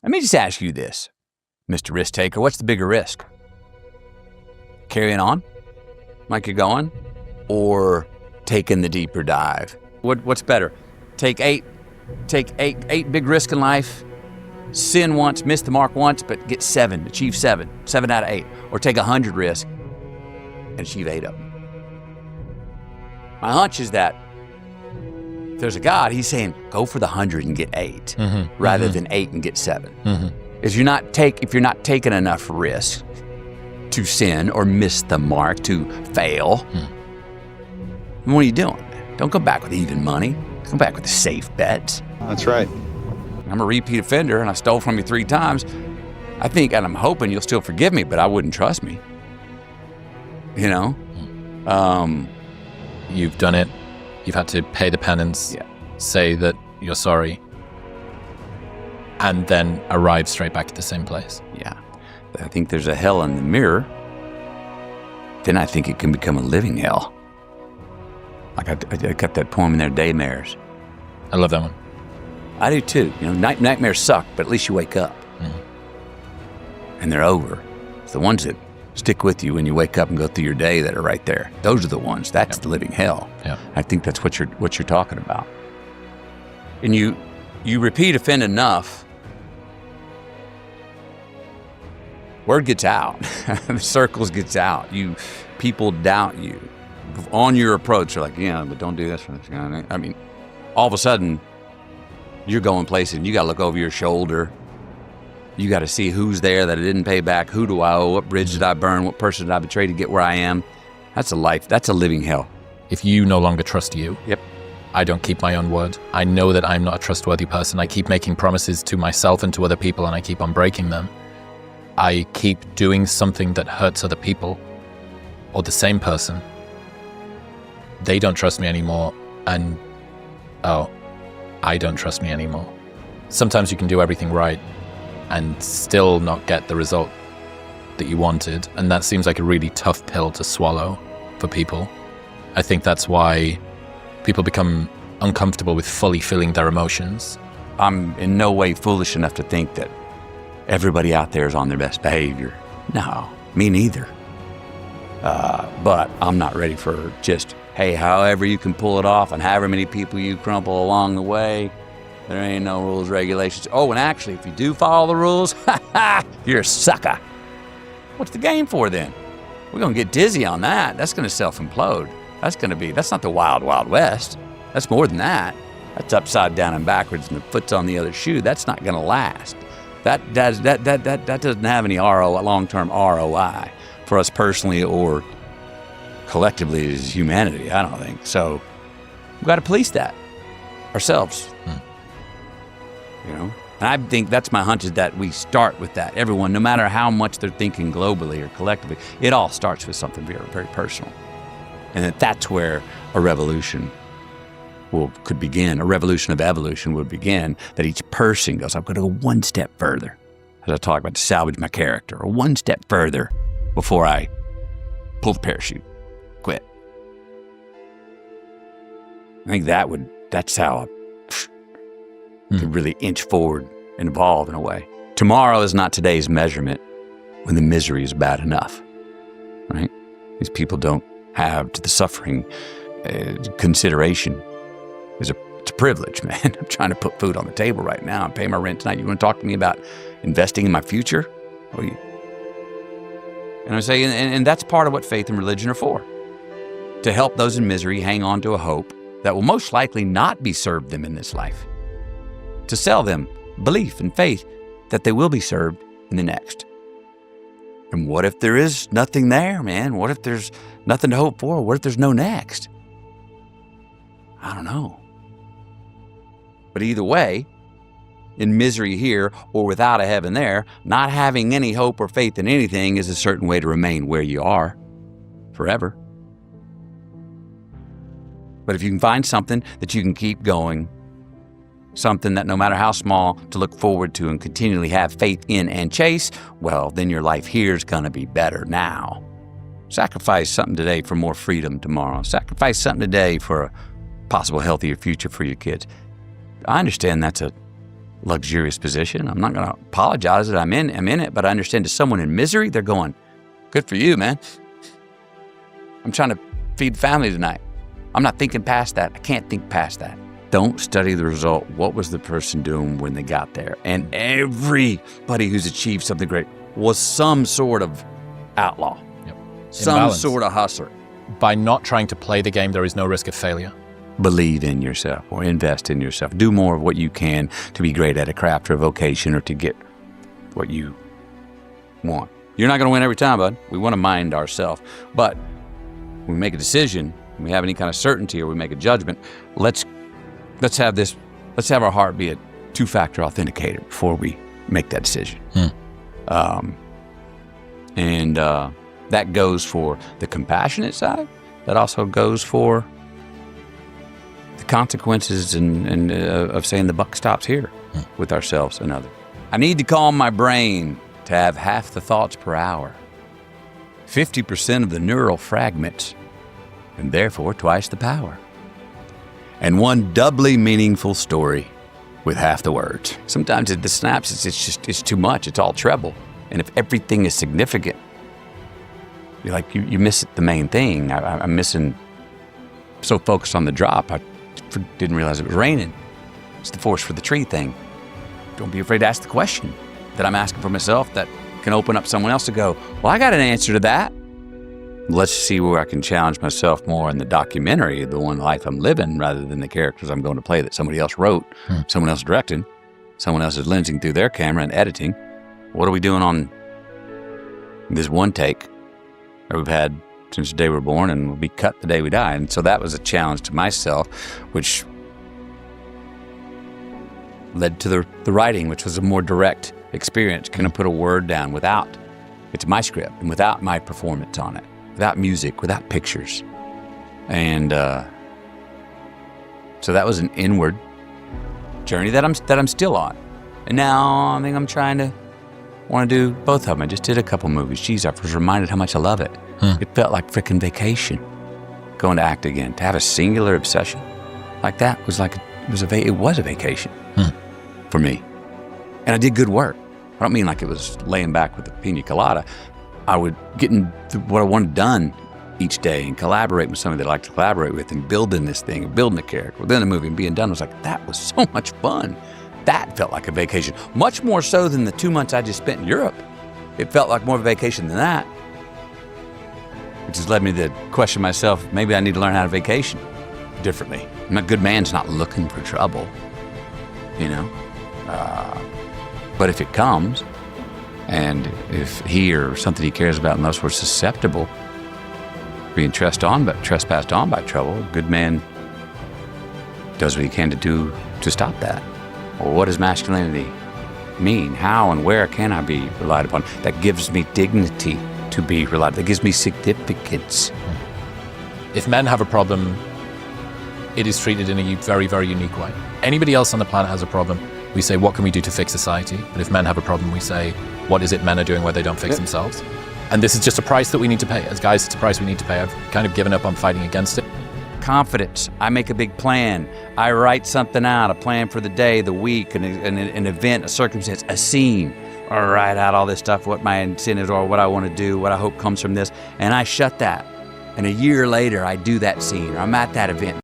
Let me just ask you this, Mr. Risk Taker. What's the bigger risk? Carrying on like you're going, or taking the deeper dive? What's better? Take eight big risks in life, sin once, miss the mark once, but get achieve seven out of 8, or take 100 risks and achieve 8 of them. My hunch is that if there's a God, he's saying, go for the 100 and get 8, rather than 8 and get 7. If you're not taking enough risk to sin or miss the mark, to fail, then what are you doing? Don't go back with even money. Come back with the safe bets. That's right. I'm a repeat offender, and I stole from you 3 times. I think, and I'm hoping you'll still forgive me, but I wouldn't trust me. You know? You've done it. You've had to pay the penance, say that you're sorry, and then arrive straight back at the same place. Yeah. I think there's a hell in the mirror. Then I think it can become a living hell. Like I got that poem in there, Daymares. I love that one. I do too. You know, nightmares suck, but at least you wake up. And they're over. It's the ones that stick with you when you wake up and go through your day that are right there. Those are the ones. That's the living hell. I think that's what you're talking about. And you repeat offend enough, word gets out. The circles gets out. People doubt you on your approach. They're like, yeah, but don't do this for this guy. I mean, all of a sudden, you're going places and you got to look over your shoulder. You got to see who's there that I didn't pay back. Who do I owe? What bridge did I burn? What person did I betray to get where I am? That's a life. That's a living hell. If you no longer trust you, yep, I don't keep my own word. I know that I'm not a trustworthy person. I keep making promises to myself and to other people, and I keep on breaking them. I keep doing something that hurts other people or the same person. They don't trust me anymore, and I don't trust me anymore. Sometimes you can do everything right and still not get the result that you wanted, and that seems like a really tough pill to swallow for people. I think that's why people become uncomfortable with fully feeling their emotions. I'm in no way foolish enough to think that everybody out there is on their best behavior. No, me neither. But I'm not ready for just, hey, however you can pull it off and however many people you crumple along the way, there ain't no rules, regulations. Oh, and actually, if you do follow the rules, you're a sucker. What's the game for then? We're going to get dizzy on that. That's going to self-implode. That's not the wild, wild west. That's more than that. That's upside down and backwards and the foot's on the other shoe. That's not going to last. That doesn't have any long-term ROI for us personally or collectively as humanity, I don't think. So we've got to police that ourselves. You know? And I think that's my hunch, is that we start with that. Everyone, no matter how much they're thinking globally or collectively, it all starts with something very, very personal. And that's where a revolution could begin. A revolution of evolution would begin, that each person goes, I'm going to go one step further. As I talk about, to salvage my character, or one step further before I pull the parachute, quit. I think that's how could really inch forward and evolve in a way. Tomorrow is not today's measurement when the misery is bad enough, right? These people don't have to the suffering consideration. It's a privilege, man. I'm trying to put food on the table right now and pay my rent tonight. You want to talk to me about investing in my future? And I'm saying, and that's part of what faith and religion are for, to help those in misery hang on to a hope that will most likely not be served them in this life, to sell them belief and faith that they will be served in the next. And what if there is nothing there, man? What if there's nothing to hope for? What if there's no next? I don't know. But either way, in misery here or without a heaven there, not having any hope or faith in anything is a certain way to remain where you are forever. But if you can find something that you can keep going, something that no matter how small, to look forward to and continually have faith in and chase, well, then your life here is going to be better now. Sacrifice something today for more freedom tomorrow. Sacrifice something today for a possible healthier future for your kids. I understand that's a luxurious position. I'm not going to apologize that I'm in it, but I understand to someone in misery, they're going, good for you, man. I'm trying to feed family tonight. I'm not thinking past that. I can't think past that. Don't study the result. What was the person doing when they got there? And everybody who's achieved something great was some sort of outlaw, some Imbalance. sort of hustler. By not trying to play the game, there is no risk of failure. Believe in yourself or invest in yourself. Do more of what you can to be great at a craft or a vocation or to get what you want. You're not going to win every time, bud. We want to mind ourselves. But when we make a decision, when we have any kind of certainty or we make a judgment, let's have our heart be a two-factor authenticator before we make that decision. That goes for the compassionate side. That also goes for the consequences and of saying the buck stops here with ourselves and others. I need to calm my brain to have half the thoughts per hour, 50% of the neural fragments, and therefore twice the power. And one doubly meaningful story with half the words. Sometimes the snaps, it's too much. It's all treble. And if everything is significant, you're like, you miss the main thing. I'm missing, so focused on the drop, I didn't realize it was raining. It's the forest for the tree thing. Don't be afraid to ask the question that I'm asking for myself that can open up someone else to go, well, I got an answer to that. Let's see where I can challenge myself more in the documentary, the one life I'm living, rather than the characters I'm going to play that somebody else wrote, someone else directed, someone else is lensing through their camera and editing. What are we doing on this one take that we've had since the day we're born and will be cut the day we die? And so that was a challenge to myself, which led to the writing, which was a more direct experience. Can I put a word down without, it's my script, and without my performance on it, without music, without pictures. And so that was an inward journey that I'm still on. And now I think I'm trying to want to do both of them. I just did a couple movies. Geez, I was reminded how much I love it. It felt like frickin' vacation going to act again. To have a singular obsession like that was like, it was a vacation for me. And I did good work. I don't mean like it was laying back with a pina colada. I would get in what I wanted done each day and collaborate with somebody that I like to collaborate with and building this thing and building a character within a movie and being done. I was like, that was so much fun. That felt like a vacation, much more so than the 2 months I just spent in Europe. It felt like more of a vacation than that, which has led me to question myself, maybe I need to learn how to vacation differently. A good man's not looking for trouble, you know? But if it comes, and if he or something he cares about and loves were susceptible, being trespassed on by trouble, a good man does what he can to do to stop that. Well, what does masculinity mean? How and where can I be relied upon? That gives me dignity to be relied upon. That gives me significance. If men have a problem, it is treated in a very, very unique way. Anybody else on the planet has a problem, we say, what can we do to fix society? But if men have a problem, we say, what is it men are doing where they don't fix themselves? And this is just a price that we need to pay. As guys, it's a price we need to pay. I've kind of given up on fighting against it. Confidence. I make a big plan. I write something out, a plan for the day, the week, an event, a circumstance, a scene. I write out all this stuff, what my incentives are, what I want to do, what I hope comes from this, and I shut that. And a year later, I do that scene, or I'm at that event.